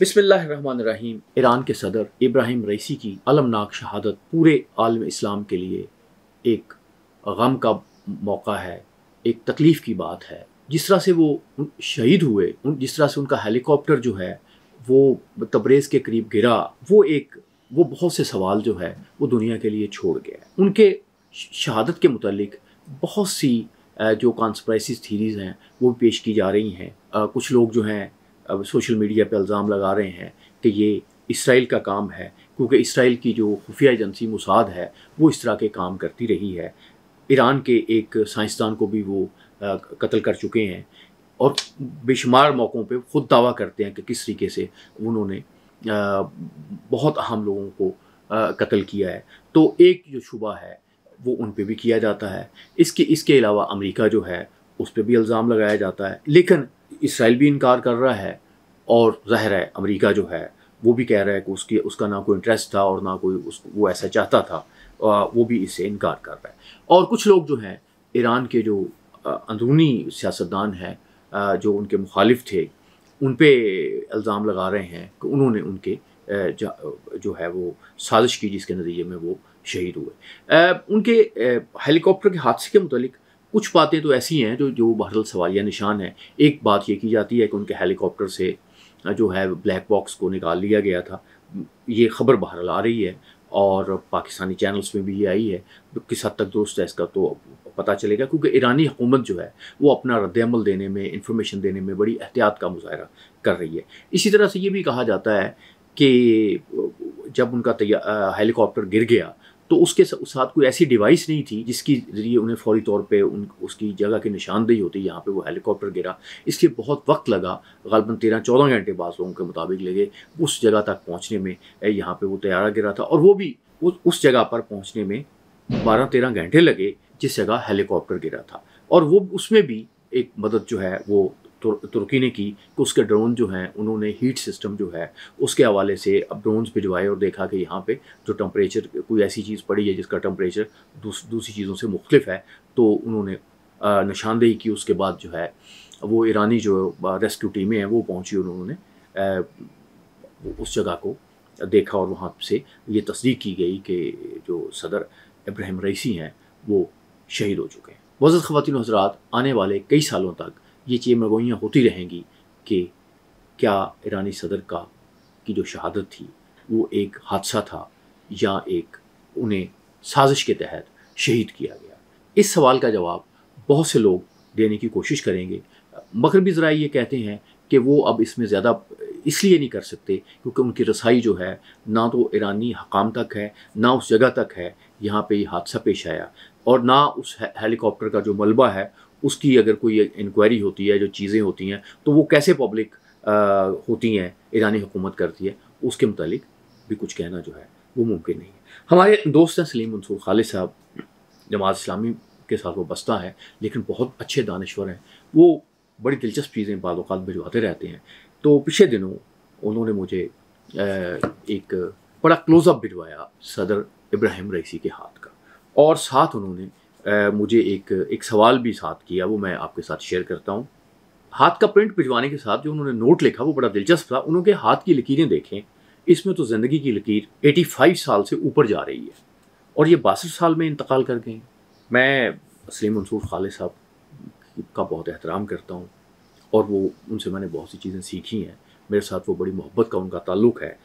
बिस्मिल्लाहिर्रहमानिर्रहीम। ईरान के सदर इब्राहिम रईसी की अलमनाक शहादत पूरे आलम इस्लाम के लिए एक गम का मौका है, एक तकलीफ़ की बात है। जिस तरह से वो शहीद हुए, जिस तरह से उनका हेलीकॉप्टर जो है वो तबरेज़ के करीब गिरा, वो बहुत से सवाल जो है वो दुनिया के लिए छोड़ गया। उनके शहादत के मुतालिक बहुत सी जो कॉन्स्पिरेसी थीरीज़ हैं वो पेश की जा रही हैं। कुछ लोग जो हैं अब सोशल मीडिया पे इल्ज़ाम लगा रहे हैं कि ये इसराइल का काम है, क्योंकि इसराइल की जो खुफिया एजेंसी मोसाद है वो इस तरह के काम करती रही है। ईरान के एक साइंसदान को भी वो कत्ल कर चुके हैं और बेशुमार मौक़ों पे ख़ुद दावा करते हैं कि किस तरीके से उन्होंने बहुत अहम लोगों को कत्ल किया है। तो एक जो शुबा है वो उन पे भी किया जाता है। इसके अलावा अमेरिका जो है उस पर भी इल्ज़ाम लगाया जाता है, लेकिन इसराइल भी इनकार कर रहा है और ज़ाहिर है अमेरिका जो है वो भी कह रहा है कि उसका ना कोई इंटरेस्ट था और ना कोई वो ऐसा चाहता था, वो भी इससे इनकार कर रहा है। और कुछ लोग जो हैं ईरान के जो अंदरूनी सियासतदान हैं, जो उनके मुखालिफ थे, उन पे इल्ज़ाम लगा रहे हैं कि उन्होंने उनके जो है वो साजिश की जिसके नतीजे में वो शहीद हुए। उनके हेलीकॉप्टर के हादसे के मुतालिक कुछ बातें तो ऐसी हैं जो बहरहाल सवालिया निशान है। एक बात ये की जाती है कि उनके हेलीकॉप्टर से जो है ब्लैक बॉक्स को निकाल लिया गया था। ये ख़बर बहरहाल आ रही है और पाकिस्तानी चैनल्स में भी ये आई है। तो किस हद तक दुरुस्त है इसका तो पता चलेगा, क्योंकि ईरानी हुकूमत जो है वो अपना रद्द-ए-अमल देने में, इंफॉर्मेशन देने में बड़ी एहतियात का मुज़ाहरा कर रही है। इसी तरह से ये भी कहा जाता है कि जब उनका हेलीकॉप्टर गिर गया तो उसके साथ कोई ऐसी डिवाइस नहीं थी जिसकी ज़रिए उन्हें फ़ौरी तौर पे उसकी जगह की निशानदेही होती जहाँ पे वो हेलीकॉप्टर गिरा। इसलिए बहुत वक्त लगा, ग़ालिबन 13-14 घंटे बाद लोगों के मुताबिक लगे उस जगह तक पहुँचने में। यहाँ पे वो तैयारा गिरा था और वो भी उस जगह पर पहुँचने में 12-13 घंटे लगे जिस जगह हेलीकॉप्टर गिरा था। और वो उसमें भी एक मदद जो है वो तुर्की ने की कि उसके ड्रोन जो हैं उन्होंने हीट सिस्टम जो है उसके हवाले से अब ड्रोन्स भिजवाए और देखा कि यहाँ पे जो टेम्परेचर कोई ऐसी चीज़ पड़ी है जिसका टेम्परेचर दूसरी चीज़ों से मुख्तलिफ है, तो उन्होंने निशानदेही की। उसके बाद जो है वो ईरानी जो रेस्क्यू टीमें हैं वो पहुँची, उन्होंने उस जगह को देखा और वहाँ से ये तस्दीक की गई कि जो सदर इब्राहिम रईसी हैं वो शहीद हो चुके हैं। मुअज़्ज़ज़ ख़वातीन व हज़रात, आने वाले कई सालों तक ये चीमगोइयाँ होती रहेंगी कि क्या ईरानी सदर की जो शहादत थी वो एक हादसा था या एक उन्हें साजिश के तहत शहीद किया गया। इस सवाल का जवाब बहुत से लोग देने की कोशिश करेंगे। मग़रिबी ज़राए ये कहते हैं कि वो अब इसमें ज़्यादा इसलिए नहीं कर सकते क्योंकि उनकी रसाई जो है ना तो ईरानी हकाम तक है, ना उस जगह तक है यहाँ पे ये हादसा पेश आया, और ना उस हेलीकॉप्टर का जो मलबा है उसकी अगर कोई इंक्वायरी होती है, जो चीज़ें होती हैं तो वो कैसे पब्लिक होती हैं, ईरानी हुकूमत करती है, उसके मुतालिक भी कुछ कहना जो है वो मुमकिन नहीं है। हमारे दोस्त हैं सलीम मंसूर खालिद साहब, जमात इस्लामी के साथ वो बस्ता है, लेकिन बहुत अच्छे दानिश्वर हैं। वो बड़ी दिलचस्प चीज़ें बाद औक़ात भिजवाते रहते हैं। तो पिछले दिनों उन्होंने मुझे एक बड़ा क्लोज़अप भिजवाया सदर इब्राहिम रईसी के हाथ का, और साथ उन्होंने मुझे एक सवाल भी साथ किया, वो मैं आपके साथ शेयर करता हूँ। हाथ का प्रिंट भिजवाने के साथ जो उन्होंने नोट लिखा वो बड़ा दिलचस्प था। उनके हाथ की लकीरें देखें, इसमें तो ज़िंदगी की लकीर 85 साल से ऊपर जा रही है और ये 62 साल में इंतकाल कर गए। मैं सलीम मंसूर खालिद साहब का बहुत एहतराम करता हूँ और उनसे मैंने बहुत सी चीज़ें सीखी हैं। मेरे साथ वो बड़ी मोहब्बत का उनका ताल्लुक़ है,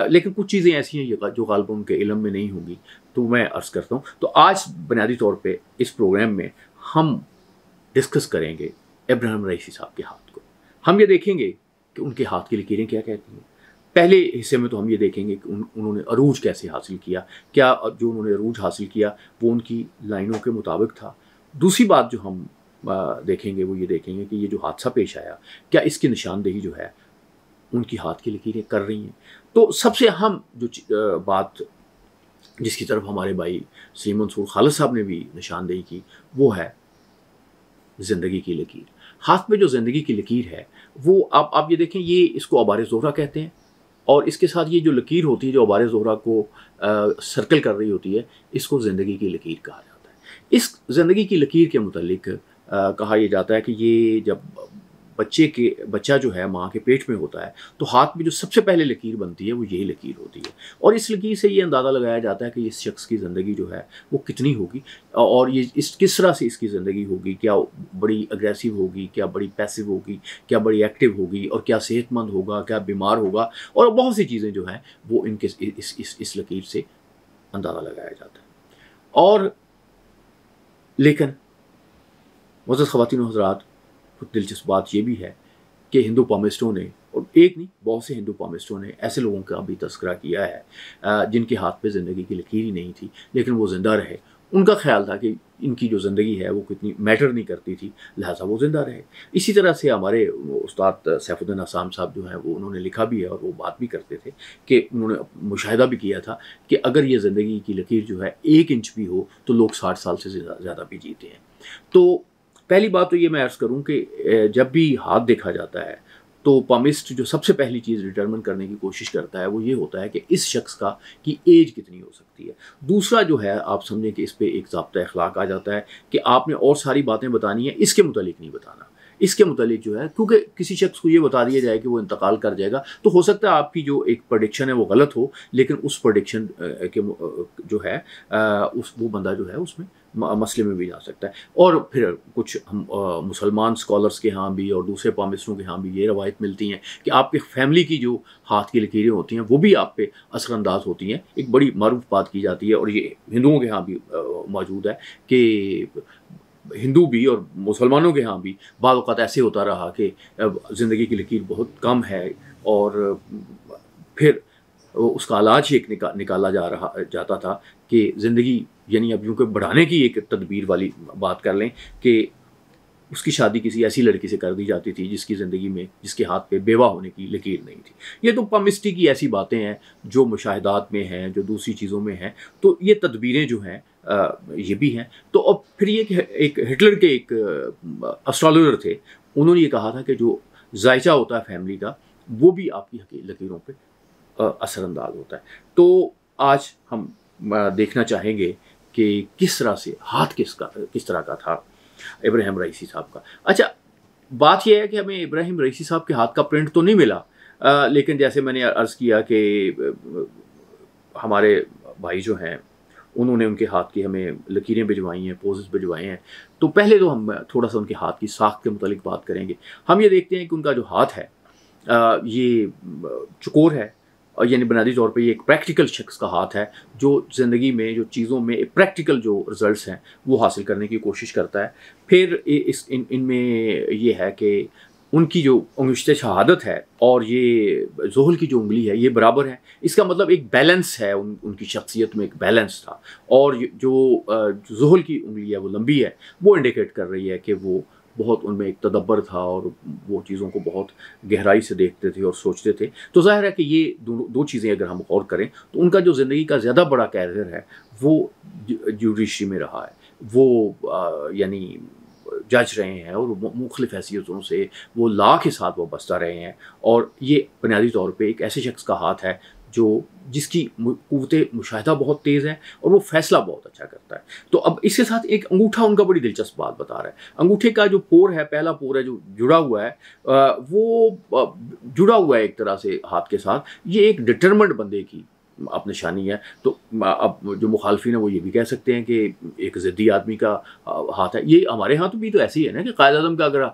लेकिन कुछ चीज़ें ऐसी हैं जो ग़ालिबन उनके इल्म में नहीं होंगी, तो मैं अर्ज़ करता हूँ। तो आज बुनियादी तौर पे इस प्रोग्राम में हम डिस्कस करेंगे इब्राहिम रईसी साहब के हाथ को। हम ये देखेंगे कि उनके हाथ की लकीरें क्या कहती हैं। पहले हिस्से में तो हम ये देखेंगे कि उन्होंने अरूज कैसे हासिल किया, क्या जो उन्होंने अरूज हासिल किया वो उनकी लाइनों के मुताबिक था। दूसरी बात जो हम देखेंगे वो ये देखेंगे कि ये जो हादसा पेश आया, क्या इसकी निशानदेही जो है उनकी हाथ की लकीरें कर रही हैं। तो सबसे अहम जो बात जिसकी तरफ हमारे भाई सलीम मंसूर खालिद साहब ने भी निशानदेही की वो है ज़िंदगी की लकीर। हाथ में जो ज़िंदगी की लकीर है वो आप ये देखें, ये इसको आबार ज़ोहरा कहते हैं, और इसके साथ ये जो लकीर होती है जो आबार ज़ोहरा को सर्कल कर रही होती है, इसको ज़िंदगी की लकीर कहा जाता है। इस ज़िंदगी की लकीर के मुतालिक कहा यह जाता है कि ये जब बच्चा जो है माँ के पेट में होता है तो हाथ में जो सबसे पहले लकीर बनती है वो यही लकीर होती है, और इस लकीर से ये अंदाज़ा लगाया जाता है कि इस शख्स की ज़िंदगी जो है वो कितनी होगी और ये किस तरह से इसकी ज़िंदगी होगी, क्या बड़ी अग्रेसिव होगी, क्या बड़ी पैसिव होगी, क्या बड़ी एक्टिव होगी, और क्या सेहतमंद होगा, क्या बीमार होगा, और बहुत सी चीज़ें जो हैं वो इनके इस लकीर से अंदाज़ा लगाया जाता है। और लेकिन मुअज़्ज़ज़ ख़वातीन व हज़रात, कुछ दिलचस्प बात ये भी है कि हिंदू पामिस्टों ने, और एक नहीं बहुत से हिंदू पामिस्टों ने ऐसे लोगों का भी तज़किरा किया है जिनके हाथ पे ज़िंदगी की लकीर ही नहीं थी लेकिन वो ज़िंदा रहे। उनका ख्याल था कि इनकी जो ज़िंदगी है वो कितनी मैटर नहीं करती थी, लिहाजा वो ज़िंदा रहे। इसी तरह से हमारे उस्ताद सैफुद्दीन आसाम साहब जो हैं वो उन्होंने लिखा भी है और वो बात भी करते थे कि उन्होंने मुशाहिदा भी किया था कि अगर ये ज़िंदगी की लकीर जो है 1 इंच भी हो तो लोग 60 साल से ज़्यादा भी जीते हैं। तो पहली बात तो ये मैं अर्ज़ करूँ कि जब भी हाथ देखा जाता है तो पामिस्ट जो सबसे पहली चीज़ डिटरमिन करने की कोशिश करता है वो ये होता है कि इस शख्स का की एज कितनी हो सकती है। दूसरा जो है आप समझें कि इस पे एक ज़ाब्ता अखलाक आ जाता है कि आपने और सारी बातें बतानी है, इसके मुतालिक नहीं बताना। इसके मुतालिक जो है, क्योंकि किसी शख्स को ये बता दिया जाए कि वो इंतकाल कर जाएगा तो हो सकता है आपकी जो एक प्रेडिक्शन है वो गलत हो, लेकिन उस प्रेडिक्शन के जो है वो बंदा जो है उसमें मसले में भी जा सकता है। और फिर कुछ हम मुसलमान स्कॉलर्स के यहाँ भी और दूसरे पामिस्टों के यहाँ भी ये रवायत मिलती हैं कि आपके फैमिली की जो हाथ की लकीरें होती हैं वो भी आप पे असरअंदाज होती हैं। एक बड़ी मारूफ बात की जाती है और ये हिंदुओं के यहाँ भी मौजूद है कि हिंदू भी और मुसलमानों के यहाँ भी बाज़ औक़ात ऐसे होता रहा कि ज़िंदगी की लकीर बहुत कम है और फिर उसका इलाज एक निकाला जाता था कि ज़िंदगी यानी अब यूँ कि बढ़ाने की एक तदबीर वाली बात कर लें कि उसकी शादी किसी ऐसी लड़की से कर दी जाती थी जिसकी ज़िंदगी में जिसके हाथ पे बेवा होने की लकीर नहीं थी। ये तो पामिस्टी की ऐसी बातें हैं जो मुशाहिदात में हैं, जो दूसरी चीज़ों में हैं। तो ये तदबीरें जो हैं ये भी हैं। तो अब फिर ये एक हिटलर के एक एस्ट्रोलॉजर थे, उन्होंने ये कहा था कि जो जायचा होता है फैमिली का वो भी आपकी लकीरों पर असरअंदाज होता है। तो आज हम देखना चाहेंगे कि किस तरह से हाथ किस तरह का था इब्राहिम रईसी साहब का। अच्छा, बात यह है कि हमें इब्राहिम रईसी साहब के हाथ का प्रिंट तो नहीं मिला, लेकिन जैसे मैंने अर्ज़ किया कि हमारे भाई जो हैं उन्होंने उनके हाथ की हमें लकीरें भिजवाई हैं, पोजेस भिजवाए हैं। तो पहले तो हम थोड़ा सा उनके हाथ की साख्त के मुतालिक बात करेंगे। हम ये देखते हैं कि उनका जो हाथ है ये चौकोर है, और यानी बुनियादी तौर पे ये एक प्रैक्टिकल शख्स का हाथ है जो ज़िंदगी में जो चीज़ों में प्रैक्टिकल जो रिज़ल्ट्स हैं वो हासिल करने की कोशिश करता है। फिर इनमें ये है कि उनकी जो अंगुश्त शहादत है और ये ज़ोहल की जो उंगली है ये बराबर है। इसका मतलब एक बैलेंस है, उनकी शख्सियत में एक बैलेंस था। और जो ज़ोहल की उंगली है वो लंबी है, वो इंडिकेट कर रही है कि वो बहुत उनमें एक तदब्बर था और वो चीज़ों को बहुत गहराई से देखते थे और सोचते थे। तो ज़ाहिर है कि ये दो चीज़ें अगर हम गौर करें तो उनका जो ज़िंदगी का ज़्यादा बड़ा कैरियर है वो जुडिशरी में रहा है। वो यानी जज रहे हैं और मुख्तलिफ़ हैसियतों से वो लॉ के साथ वाबस्ता रहे हैं। और ये बुनियादी तौर पे एक ऐसे शख्स का हाथ है जिसकी क़ुव्वते मुशाहिदा बहुत तेज़ है और वो फ़ैसला बहुत अच्छा करता है। तो अब इसके साथ एक अंगूठा उनका बड़ी दिलचस्प बात बता रहा है। अंगूठे का जो पोर है, पहला पोर है जो जुड़ा हुआ है, वो जुड़ा हुआ है एक तरह से हाथ के साथ। ये एक डिटरमिन्ड बंदे की अब निशानी है। तो अब जो मुखालफिन है वो ये भी कह सकते हैं कि एक ज़िद्दी आदमी का हाथ है। ये हमारे यहाँ तो भी तो ऐसे ही है ना कि कायद आज़म का अगर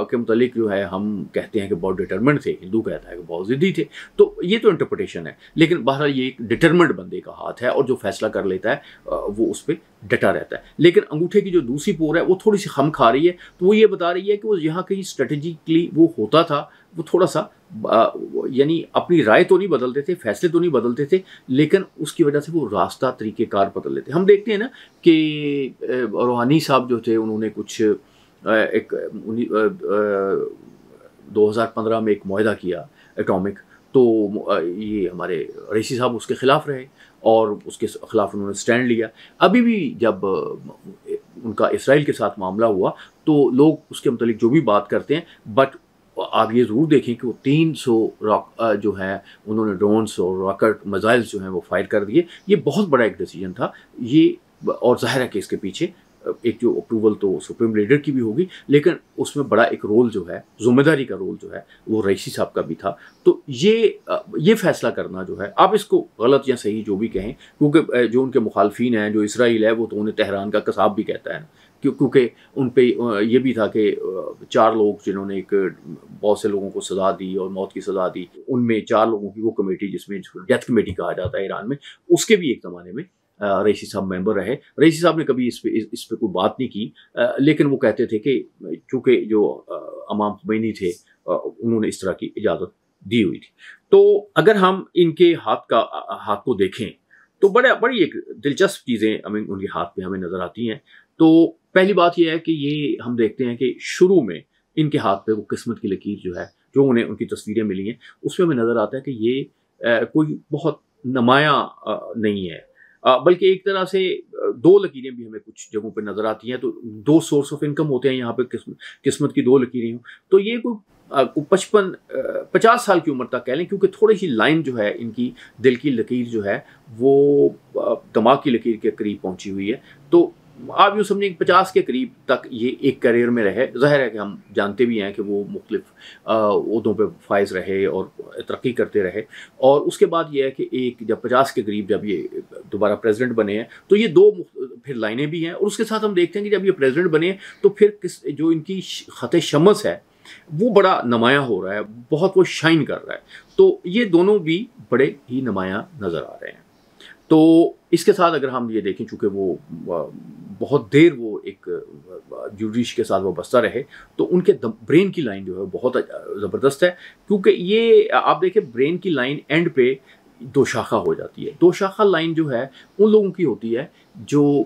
के मुतालिक जो है हम कहते हैं कि बहुत डिटरमिन्ड थे, हिंदू कहता है कि बहुत ज़िद्दी थे। तो ये तो इंटरप्रिटेशन है, लेकिन बहरहाल ये एक डिटरमिन्ड बंदे का हाथ है और जो फैसला कर लेता है वो उस पर डटा रहता है। लेकिन अंगूठे की जो दूसरी पोर है वो थोड़ी सी खम खा रही है। तो वो ये बता रही है कि वो यहाँ कहीं स्ट्रेटेजिकली वो होता था, वो थोड़ा सा यानी अपनी राय तो नहीं बदलते थे, फैसले तो नहीं बदलते थे, लेकिन उसकी वजह से वो रास्ता तरीक़ेकार बदल लेते। हम देखते हैं ना कि रूहानी साहब जो थे उन्होंने कुछ 2015 में एक मुआहदा किया एटॉमिक। तो ये हमारे रईसी साहब उसके ख़िलाफ़ रहे और उसके ख़िलाफ़ उन्होंने स्टैंड लिया। अभी भी जब उनका इसराइल के साथ मामला हुआ तो लोग उसके मुतालिक जो भी बात करते हैं, बट आप ये ज़रूर देखें कि वो 300 जो है उन्होंने ड्रोन्स और रॉकेट मिसाइल्स जो हैं वो फायर कर दिए। ये बहुत बड़ा एक डिसीजन था ये, और ज़ाहिर है कि इसके पीछे ایک جو اپروول تو سپریم لیڈر کی بھی ہوگی، لیکن اس میں بڑا ایک رول جو ہے، ذمہ داری کا رول جو ہے وہ رئیسی صاحب کا بھی تھا۔ تو یہ فیصلہ کرنا جو ہے، آپ اس کو غلط یا صحیح جو بھی کہیں، کیونکہ جو ان کے مخالفین ہیں، جو اسرائیل ہے، وہ تو انہیں تہران کا قصاب بھی کہتا ہے، کیونکہ ان پہ یہ بھی تھا کہ 4 لوگ جنہوں نے بہت سے لوگوں کو سزا دی اور موت کی سزا دی، ان میں 4 لوگوں کی وہ کمیٹی جس میں ڈیتھ کمیٹی کہا جاتا ہے ایران میں، اس کے بھی ایک زمانے میں رئیسی صاحب ممبر رہے۔ رئیسی صاحب نے کبھی اس پہ کوئی بات نہیں کی، لیکن وہ کہتے تھے کہ چونکہ جو امام خمینی تھے انہوں نے اس طرح کی اجازت دی ہوئی تھی۔ تو اگر ہم ان کے ہاتھ کو دیکھیں تو بڑی ایک دلچسپ چیزیں ان کے ہاتھ پہ ہمیں نظر آتی ہیں۔ تو پہلی بات یہ ہے کہ یہ ہم دیکھتے ہیں کہ شروع میں ان کے ہاتھ پہ وہ قسمت کی لکیر جو ہے، جو انہیں ان کی تصویریں ملی ہیں، اس میں ہمیں نظر آتا ہے کہ یہ کوئی بہت نمایاں نہیں ہے، بلکہ ایک طرح سے 2 لکیریں بھی ہمیں کچھ جگہوں پہ نظر آتی ہیں۔ تو 2 سورس آف انکم ہوتے ہیں یہاں پہ، قسمت کی 2 لکیریں ہوں تو یہ کوئی 50 سال کی عمر تک کہہ لیں، کیونکہ تھوڑی سی لائن جو ہے ان کی دل کی لکیر جو ہے وہ دماغ کی لکیر کے قریب پہنچی ہوئی ہے۔ تو آپ یوں سمجھیں کہ 50 کے قریب تک یہ ایک کیریئر میں رہے۔ ظاہر ہے کہ ہم جانتے بھی ہیں کہ وہ مختلف عہدوں پہ فائز رہے اور ترقی کرتے رہے، اور اس کے بعد یہ ہے کہ جب 50 کے قریب جب یہ دوبارہ پریزیڈنٹ بنے ہیں تو یہ 2 پھر لائنیں بھی ہیں، اور اس کے ساتھ ہم دیکھتے ہیں کہ جب یہ پریزیڈنٹ بنے ہیں تو پھر جو ان کی خط شمس ہے وہ بڑا نمایاں ہو رہا ہے، بہت وہ شائن کر رہا ہے۔ تو یہ دونوں بھی بڑے ہی نمایاں نظر آ رہے ہیں۔ تو اس کے ساتھ اگر ہم یہ دیکھیں، چونکہ وہ بہت دیر وہ ایک جوڈیش کے ساتھ وابستہ رہے، تو ان کے برین کی لائن جو ہے بہت زبردست ہے، کیونکہ یہ آپ دیکھیں برین کی لائن اینڈ پہ 2 شاخہ ہو جاتی ہے۔ 2 شاخہ لائن جو ہے ان لوگوں کی ہوتی ہے جو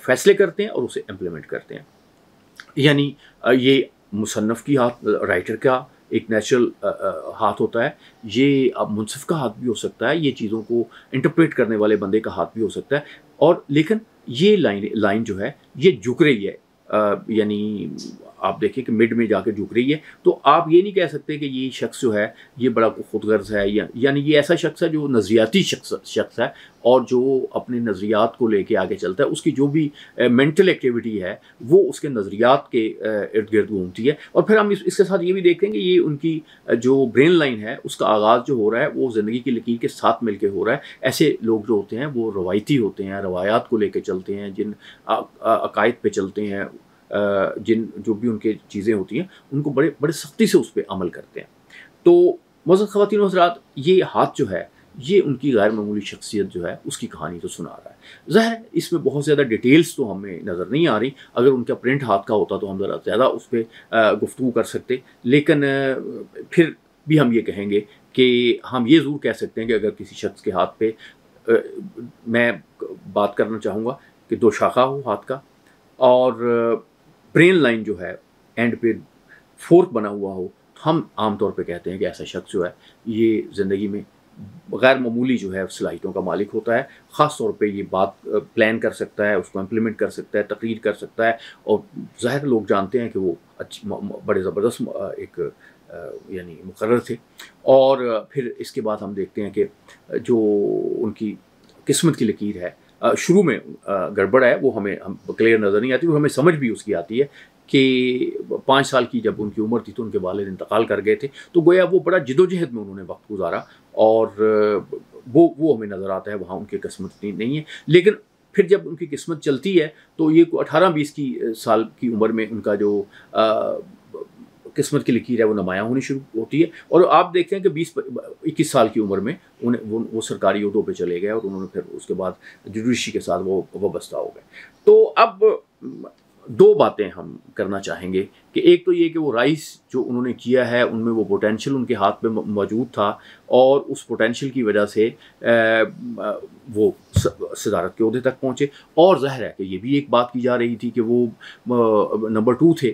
فیصلے کرتے ہیں اور اسے امپلیمنٹ کرتے ہیں، یعنی یہ مصنف کی ہاتھ، رائٹر کا ایک نیچرل ہاتھ ہوتا ہے، یہ اب منصف کا ہاتھ بھی ہو سکتا ہے، یہ چیزوں کو انٹرپریٹ کرنے والے بندے کا ہاتھ بھی ہو سکتا ہے، اور لیکن یہ لائن جو ہے یہ جھک رہی ہے، یعنی آپ دیکھیں کہ مڈ میں جا کے جھک رہی ہے۔ تو آپ یہ نہیں کہہ سکتے کہ یہ شخص جو ہے یہ بڑا خود غرض ہے، یعنی یہ ایسا شخص ہے جو نظریاتی شخص ہے اور جو اپنے نظریات کو لے کے آگے چلتا ہے، اس کی جو بھی مینٹل ایکٹیویٹی ہے وہ اس کے نظریات کے ارد گرد گھومتی ہے۔ اور پھر ہم اس کے ساتھ یہ بھی دیکھتے ہیں کہ یہ ان کی جو برین لائن ہے اس کا آغاز جو ہو رہا ہے وہ زندگی کی لکیر کے ساتھ مل کے ہو رہا ہے۔ ایسے لوگ جو ہوتے ہیں وہ روایتی ہوتے ہیں، روایات کو لے کے چلتے ہیں، جن عقائد پہ چلتے ہیں، جو بھی ان کے چیزیں ہوتی ہیں ان کو بڑے سختی سے اس پہ عمل کرتے ہیں۔ تو معزز خواتین و حضرات، یہ ہاتھ جو ہے یہ ان کی غیر معمولی شخصیت جو ہے اس کی کہانی تو سنا رہا ہے۔ ظاہر ہے اس میں بہت زیادہ ڈیٹیلز تو ہمیں نظر نہیں آ رہی، اگر ان کا پرنٹ ہاتھ کا ہوتا تو ہم ذرا زیادہ اس پہ گفتگو کر سکتے، لیکن پھر بھی ہم یہ کہیں گے کہ ہم یہ ضرور کہہ سکتے ہیں کہ اگر کسی شخص کے ہاتھ پہ میں بات کرنا چاہوں گا کہ 2 شاخہ ہو ہاتھ کا، اور برین لائن جو ہے اینڈ پہ فورک بنا ہوا ہو، تو ہم عام طور پہ کہتے ہیں کہ ایسا شخص جو ہے یہ زندگی میں غیر معمولی جو ہے صلاحیتوں کا مالک ہوتا ہے۔ خاص طور پہ یہ بات پلان کر سکتا ہے، اس کو امپلیمنٹ کر سکتا ہے، تقریر کر سکتا ہے، اور ظاہر لوگ جانتے ہیں کہ وہ بڑے زبردست ایک یعنی مقرر تھے۔ اور پھر اس کے بعد ہم دیکھتے ہیں کہ جو ان کی قسمت کی لکیر ہے شروع میں گڑبڑ ہے، وہ ہمیں کلیئر نظر نہیں آتی، وہ ہمیں سمجھ بھی اس کی آتی ہے کہ 5 سال کی جب ان کی عمر تھی تو ان کے والد انتقال کر گئے تھے، تو گویا وہ بڑا جد و جہد میں انہوں نے وقت گزارا، اور وہ ہمیں نظر آتا ہے وہاں ان کی قسمت نہیں ہے۔ لیکن پھر جب ان کی قسمت چلتی ہے تو یہ 18-20 کی سال کی عمر میں ان کا جو قسمت کی لکیر ہے وہ نمایاں ہونی شروع ہوتی ہے، اور آپ دیکھتے ہیں کہ 20-21 سال کی عمر میں وہ سرکاری عہدوں پہ چلے گئے، اور انہوں نے پھر اس کے بعد جوڈیشری کے ساتھ وہ وابستہ ہو گئے۔ تو اب 2 باتیں ہم کرنا چاہیں گے کہ ایک تو یہ کہ وہ رائس جو انہوں نے کیا ہے ان میں وہ پوٹینشیل ان کے ہاتھ پہ موجود تھا، اور اس پوٹینشیل کی وجہ سے وہ صدارت کے عہدے تک پہنچے، اور ظاہر ہے کہ یہ بھی ایک بات کی جا رہی تھی کہ وہ نمبر 2 تھے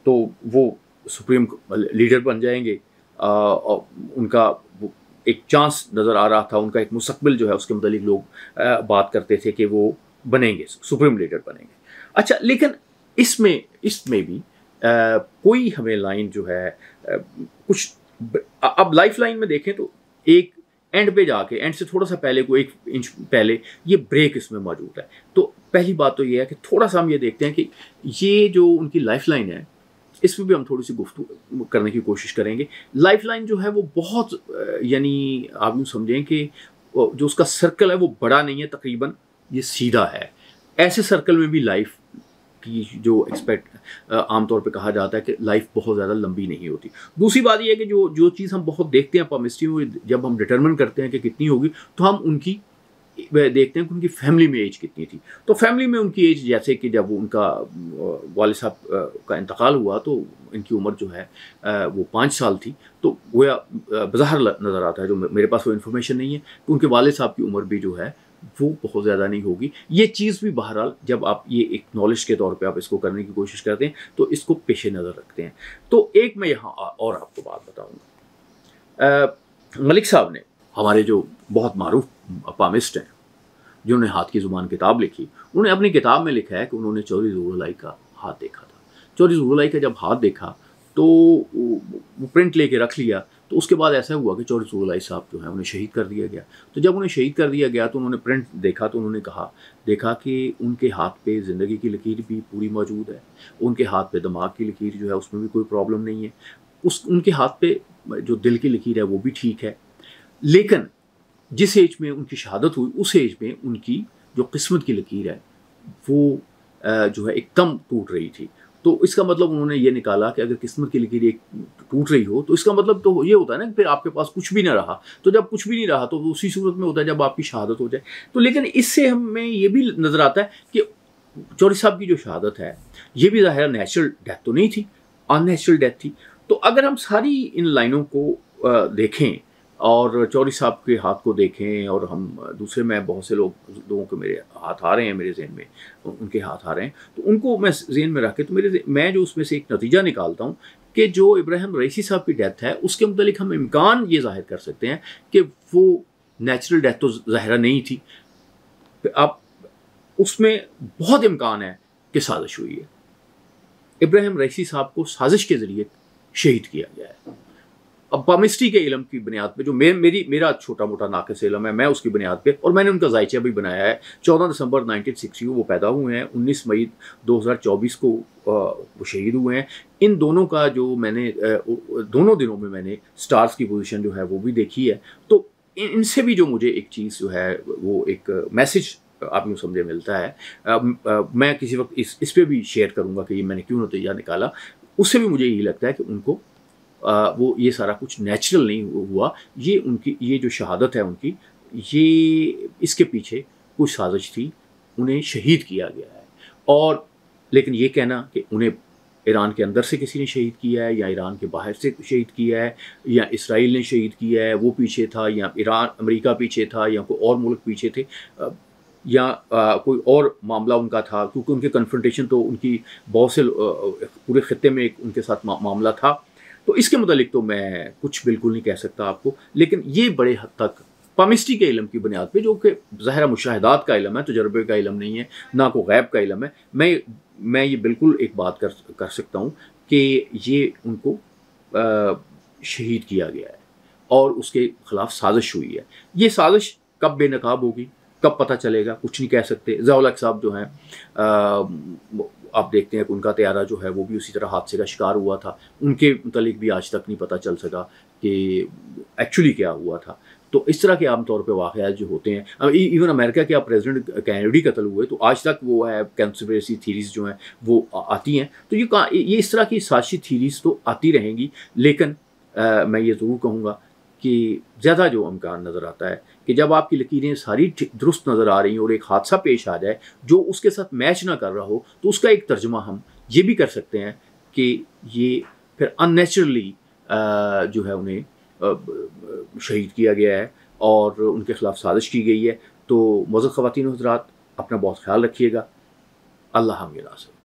تو وہ سپریم لیڈر بن جائیں گے، اور ان کا ایک چانس نظر آ رہا تھا، ان کا ایک مستقبل جو ہے اس کے متعلق لوگ بات کرتے تھے کہ وہ بنیں گے، سپریم لیڈر بنیں گے۔ اچھا، لیکن اس میں بھی کوئی ہمیں لائن جو ہے کچھ اب لائف لائن میں دیکھیں تو ایک اینڈ پہ جا کے، اینڈ سے تھوڑا سا پہلے کو 1 انچ پہلے یہ بریک اس میں موجود ہے. تو پہلی بات تو یہ ہے کہ تھوڑا سا ہم یہ دیکھتے ہیں کہ یہ جو ان کی لائف لائن ہے اس پہ بھی ہم تھوڑی سی گفتگو کرنے کی کوشش کریں گے. لائف لائن جو ہے وہ بہت یعنی آپ یوں سمجھیں کہ جو اس کا سرکل ہے وہ بڑا نہیں ہے، تقریباً یہ سیدھا ہے. ایسے سرکل میں بھی لائف کی جو ایکسپیکٹ عام طور پہ کہا جاتا ہے کہ لائف بہت زیادہ لمبی نہیں ہوتی. دوسری بات یہ ہے کہ جو چیز ہم بہت دیکھتے ہیں پامسٹری میں، جب ہم ڈٹرمن کرتے ہیں کہ کتنی ہوگی تو ہم ان کی دیکھتے ہیں کہ ان کی فیملی میں ایج کتنی تھی. تو فیملی میں ان کی ایج جیسے کہ جب ان کا والد صاحب کا انتقال ہوا تو ان کی عمر جو ہے وہ 5 سال تھی. تو گویا بظاہر نظر آتا ہے، جو میرے پاس وہ انفارمیشن نہیں ہے، کہ ان کے والد صاحب کی عمر بھی جو ہے وہ بہت زیادہ نہیں ہوگی. یہ چیز بھی بہرحال جب آپ یہ ایک نالج کے طور پہ آپ اس کو کرنے کی کوشش کرتے ہیں تو اس کو پیش نظر رکھتے ہیں. تو ایک میں یہاں اور آپ کو بات بتاؤں گا. ملک صاحب نے، ہمارے جو بہت معروف پامسٹ ہیں جنہوں نے ہاتھ کی زبان کتاب لکھی، انہوں نے اپنی کتاب میں لکھا ہے کہ انہوں نے چودھری ظہور کا ہاتھ دیکھا تھا. چودھری ظہور کا جب ہاتھ دیکھا تو وہ پرنٹ لے کے رکھ لیا. تو اس کے بعد ایسا ہوا کہ چودھری ظہور صاحب جو ہیں انہیں شہید کر دیا گیا. تو جب انہیں شہید کر دیا گیا تو انہوں نے پرنٹ دیکھا تو انہوں نے دیکھا کہ ان کے ہاتھ پہ زندگی کی لکیر بھی پوری موجود ہے، ان کے ہاتھ پہ دماغ کی لکیر جو ہے اس میں بھی کوئی پرابلم نہیں ہے، ان کے ہاتھ پہ جو دل کی لکیر ہے وہ بھی ٹھیک ہے. لیکن جس ایج میں ان کی شہادت ہوئی اس ایج میں ان کی جو قسمت کی لکیر ہے وہ جو ہے ایک دم ٹوٹ رہی تھی. تو اس کا مطلب انہوں نے یہ نکالا کہ اگر قسمت کی لکیر ایک ٹوٹ رہی ہو تو اس کا مطلب تو یہ ہوتا ہے نا کہ پھر آپ کے پاس کچھ بھی نہ رہا. تو جب کچھ بھی نہیں رہا تو اسی صورت میں ہوتا ہے جب آپ کی شہادت ہو جائے. تو لیکن اس سے ہمیں یہ بھی نظر آتا ہے کہ چودھری صاحب کی جو شہادت ہے یہ بھی ظاہر نیچرل ڈیتھ تو نہیں تھی، ان نیچرل ڈیتھ تھی. تو اگر ہم ساری ان لائنوں کو دیکھیں اور چودھری صاحب کے ہاتھ کو دیکھیں، اور ہم دوسرے میں بہت سے لوگوں کے میرے ہاتھ آ رہے ہیں، میرے ذہن میں ان کے ہاتھ آ رہے ہیں، تو ان کو میں ذہن میں رکھ کے تو میں جو اس میں سے ایک نتیجہ نکالتا ہوں کہ جو ابراہیم رئیسی صاحب کی ڈیتھ ہے اس کے متعلق ہم امکان یہ ظاہر کر سکتے ہیں کہ وہ نیچرل ڈیتھ تو ظاہرہ نہیں تھی. اب اس میں بہت امکان ہے کہ سازش ہوئی ہے. ابراہیم رئیسی صاحب کو سازش کے ذریعے شہید کیا گیا ہے. اب پامسٹری کے علم کی بنیاد پہ جو میرا چھوٹا موٹا ناقص علم ہے، میں اس کی بنیاد پہ، اور میں نے ان کا ذائچہ بھی بنایا ہے. 14 دسمبر 1960 وہ پیدا ہوئے ہیں، 19 مئی 2024 کو وہ شہید ہوئے ہیں. ان دونوں کا جو میں نے دونوں دنوں میں میں نے سٹارز کی پوزیشن جو ہے وہ بھی دیکھی ہے. تو ان سے بھی جو مجھے ایک چیز جو ہے وہ ایک میسج آپ یوں سمجھے ملتا ہے. میں کسی وقت اس پہ بھی شیئر کروں گا کہ یہ میں نے کیوں نتیجہ نکالا. اس سے بھی مجھے یہی لگتا ہے کہ ان کو وہ یہ سارا کچھ نیچرل نہیں ہوا. یہ ان کی یہ جو شہادت ہے ان کی، یہ اس کے پیچھے کچھ سازش تھی، انہیں شہید کیا گیا ہے. اور لیکن یہ کہنا کہ انہیں ایران کے اندر سے کسی نے شہید کیا ہے یا ایران کے باہر سے شہید کیا ہے یا اسرائیل نے شہید کیا ہے، وہ پیچھے تھا، یا امریکہ پیچھے تھا، یا کوئی اور ملک پیچھے تھے، یا کوئی اور معاملہ ان کا تھا، کیونکہ ان کے کنفرنٹیشن تو ان کی بہت سے پورے خطے میں ایک ان کے ساتھ معاملہ تھا. تو اس کے متعلق تو میں کچھ بالکل نہیں کہہ سکتا آپ کو. لیکن یہ بڑے حد تک پامسٹری کے علم کی بنیاد پہ، جو کہ ظاہرہ مشاہدات کا علم ہے، تجربے کا علم نہیں ہے، نہ کوئی غیب کا علم ہے، میں یہ بالکل ایک بات کر سکتا ہوں کہ یہ ان کو شہید کیا گیا ہے اور اس کے خلاف سازش ہوئی ہے. یہ سازش کب بے نقاب ہوگی، کب پتہ چلے گا، کچھ نہیں کہہ سکتے. ضیاء الحق صاحب جو ہیں آپ دیکھتے ہیں کہ ان کا طیارہ جو ہے وہ بھی اسی طرح حادثے کا شکار ہوا تھا. ان کے متعلق بھی آج تک نہیں پتہ چل سکا کہ ایکچولی کیا ہوا تھا. تو اس طرح کے عام طور پہ واقعات جو ہوتے ہیں، ایون امریکہ کے پریزیڈنٹ کینیڈی قتل ہوئے تو آج تک وہ ہے کنسپریسی تھیریز جو ہیں وہ آتی ہیں. تو یہ اس طرح کی سازشی تھیریز تو آتی رہیں گی. لیکن میں یہ ضرور کہوں گا کہ زیادہ جو امکان نظر آتا ہے کہ جب آپ کی لکیریں ساری درست نظر آ رہی ہیں اور ایک حادثہ پیش آ جائے جو اس کے ساتھ میچ نہ کر رہا ہو، تو اس کا ایک ترجمہ ہم یہ بھی کر سکتے ہیں کہ یہ پھر ان نیچرلی جو ہے انہیں شہید کیا گیا ہے اور ان کے خلاف سازش کی گئی ہے. تو معزز خواتین و حضرات، اپنا بہت خیال رکھیے گا. اللہ حافظ.